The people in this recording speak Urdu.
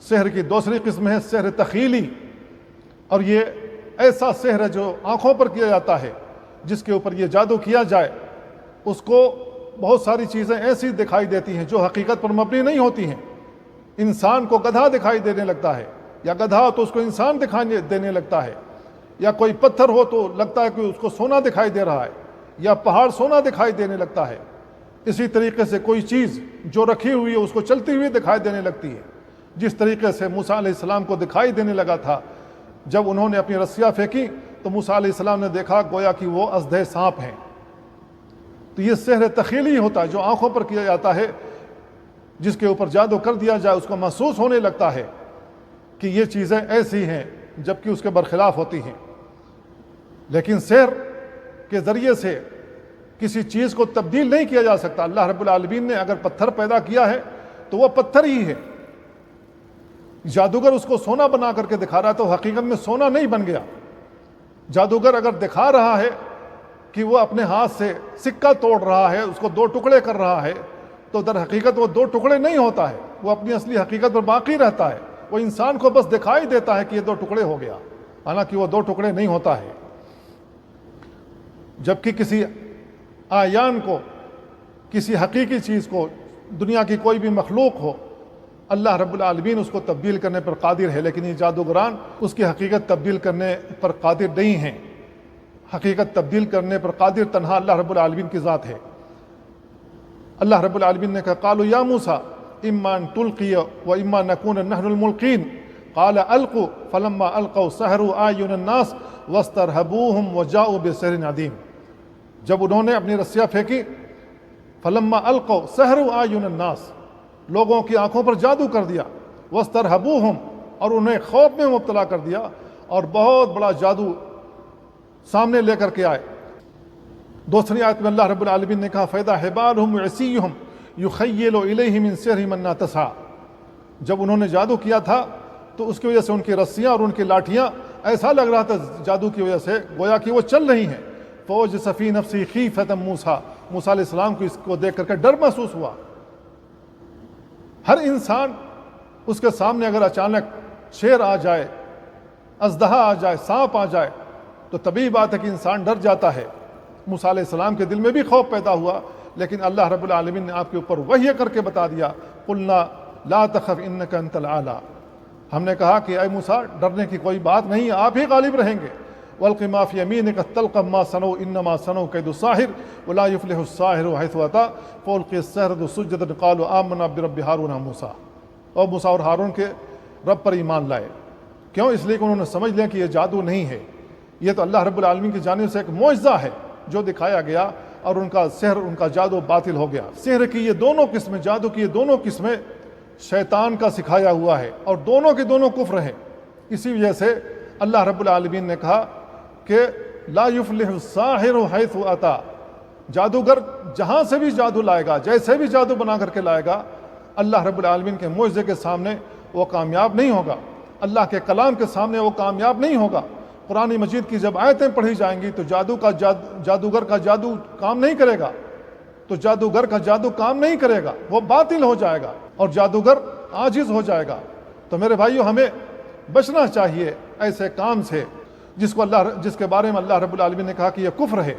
سحر کی دوسری قسم ہے سحر تخیلی، اور یہ ایسا سحر ہے جو آنکھوں پر کیا جاتا ہے، جس کے اوپر یہ جادو کیا جائے اس کو بہت ساری چیزیں ایسی دکھائی دیتی ہیں جو حقیقت پر مبنی نہیں ہوتی ہیں۔ انسان کو گدھا دکھائی دینے لگتا ہے، یا گدھا ہو تو اس کو انسان دکھائی دینے لگتا ہے، یا کوئی پتھر ہو تو لگتا ہے کہ اس کو سونا دکھائی دے رہا ہے، یا پہاڑ سونا دکھائی دینے لگتا ہے۔ اسی طریقے سے کوئی چیز جو رکھی ہوئی ہے اس کو چلتی ہوئی دکھائی دینے لگتی ہے، جس طریقے سے موسیٰ علیہ السلام کو دکھائی دینے لگا تھا جب انہوں نے اپنی رسیاں پھینکی تو موسیٰ علیہ السلام نے دیکھا گویا کہ وہ اژدھے سانپ ہیں۔ تو یہ سحر تخیلی ہوتا ہے جو آنکھوں پر کیا جاتا ہے، جس کے اوپر جادو کر دیا جائے اس کو محسوس ہونے لگتا ہے کہ یہ چیزیں ایسی ہیں جبکہ اس کے برخلاف ہوتی ہیں۔ لیکن سحر کے ذریعے سے کسی چیز کو تبدیل نہیں کیا جا سکتا۔ اللہ رب العالمین نے اگر پتھر پیدا کیا ہے تو وہ پتھر ہی ہے۔ جادوگر اس کو سونا بنا کر کے دکھا رہا ہے تو حقیقت میں سونا نہیں بن گیا۔ جادوگر اگر دکھا رہا ہے کہ وہ اپنے ہاتھ سے سکہ توڑ رہا ہے، اس کو دو ٹکڑے کر رہا ہے، تو در حقیقت وہ دو ٹکڑے نہیں ہوتا ہے، وہ اپنی اصلی حقیقت پر باقی رہتا ہے۔ وہ انسان کو بس دکھائی دیتا ہے کہ یہ دو ٹکڑے ہو گیا، حالانکہ وہ دو ٹکڑے نہیں ہوتا ہے۔ جبکہ کسی آیان کو، کسی حقیقی چیز کو، دنیا کی کوئی بھی مخلوق ہو، اللہ رب العالمین اس کو تبدیل کرنے پر قادر ہے، لیکن یہ جادوگران اس کی حقیقت تبدیل کرنے پر قادر نہیں ہیں۔ حقیقت تبدیل کرنے پر قادر تنہا اللہ رب العالمین کی ذات ہے۔ اللہ رب العالمین نے کہا قالوا یا موسیٰ اما ان تلقی و اما نکون نحن الملقین قال القوا فلما القوا سحروا اعین الناس واسترهبوهم وجاءوا بسحر عظیم۔ جب انہوں نے اپنی رسیاں پھینکی، فلما القوا سحروا اعین الناس، لوگوں کی آنکھوں پر جادو کر دیا، واسترهبوهم، اور انہیں خوف میں مبتلا کر دیا، اور بہت بڑا جادو سامنے لے کر کے آئے۔ دوسری آیت میں اللہ رب العالمین نے کہا فَإِذَا حِبَالُهُمْ وَعِصِيُّهُمْ يُخَيِّلُ إِلَيْهِ مِنْ سِحْرِهِمْ أَنَّهَا تَسْعَىٰ۔ جب انہوں نے جادو کیا تھا تو اس کی وجہ سے ان کی رسیاں اور ان کی لاٹھیاں ایسا لگ رہا تھا جادو کی وجہ سے گویا کہ وہ چل رہی ہیں۔ فَأَوْجَسَ فِي نَفْسِهِ خِيفَةً مُوسَىٰ، موسیٰ علیہ السلام کو اس کو دیکھ کر کے ڈر محسوس ہوا۔ ہر انسان اس کے سامنے اگر اچانک شیر آ جائے، اژدہا آ جائے، سانپ آ جائے تو طبیعی بات ہے کہ انسان ڈر جاتا ہے۔ موسیٰ علیہ السلام کے دل میں بھی خوف پیدا ہوا، لیکن اللہ رب العالمین نے آپ کے اوپر وحی کر کے بتا دیا قلنا لا تخف انک انت الاعلی۔ ہم نے کہا کہ اے موسیٰ ڈرنے کی کوئی بات نہیں، آپ ہی غالب رہیں گے۔ والق ما فی یمینک تلقف ما صنعوا انما صنعوا کید الساحر ولا یفلح الساحر حیث اتى فالقی السحرة سجدا قالوا آمنا برب ہارون وموسیٰ۔ اور موسیٰ اور ہارون کے رب پر ایمان لائے۔ کیوں؟ اس لیے کہ انہوں نے سمجھ لیا کہ یہ جادو نہیں ہے، یہ تو اللہ رب العالمین کی جانب سے ایک معجزہ ہے جو دکھایا گیا، اور ان کا سحر، ان کا جادو باطل ہو گیا۔ سحر کی یہ دونوں قسمیں، جادو کی یہ دونوں قسمیں شیطان کا سکھایا ہوا ہے، اور دونوں کے دونوں کفر ہیں۔ اسی وجہ سے اللہ رب العالمین نے کہا کہ لا یفلح الساحر حیث اتی، جادوگر جہاں سے بھی جادو لائے گا، جیسے بھی جادو بنا کر کے لائے گا، اللہ رب العالمین کے معجزے کے سامنے وہ کامیاب نہیں ہوگا، اللہ کے کلام کے سامنے وہ کامیاب نہیں ہوگا۔ قرآن مجید کی جب آیتیں پڑھی جائیں گی تو جادوگر کا جادو کام نہیں کرے گا، تو جادوگر کا جادو کام نہیں کرے گا، وہ باطل ہو جائے گا اور جادوگر عاجز ہو جائے گا۔ تو میرے بھائیو، ہمیں بچنا چاہیے ایسے کام سے جس کے بارے میں اللہ رب العالمین نے کہا کہ یہ کفر ہے۔